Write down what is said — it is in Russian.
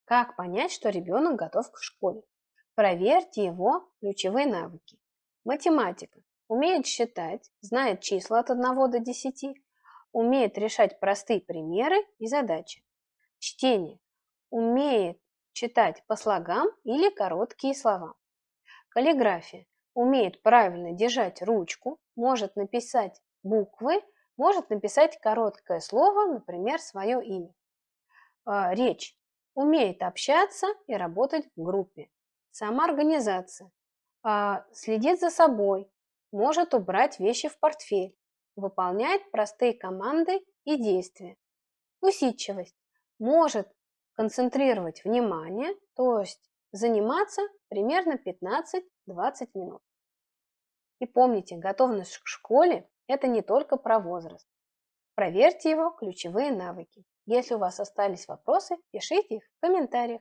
Как понять, что ребенок готов к школе? Проверьте его ключевые навыки. Математика. Умеет считать, знает числа от 1 до 10, умеет решать простые примеры и задачи. Чтение. Умеет читать по слогам или короткие слова. Каллиграфия. Умеет правильно держать ручку, может написать буквы, может написать короткое слово, например, свое имя. Речь. Умеет общаться и работать в группе. Самоорганизация. Следит за собой, может убрать вещи в портфель, выполняет простые команды и действия. Усидчивость. Может концентрировать внимание, то есть заниматься примерно 15-20 минут. И помните, готовность к школе – это не только про возраст. Проверьте его ключевые навыки. Если у вас остались вопросы, пишите их в комментариях.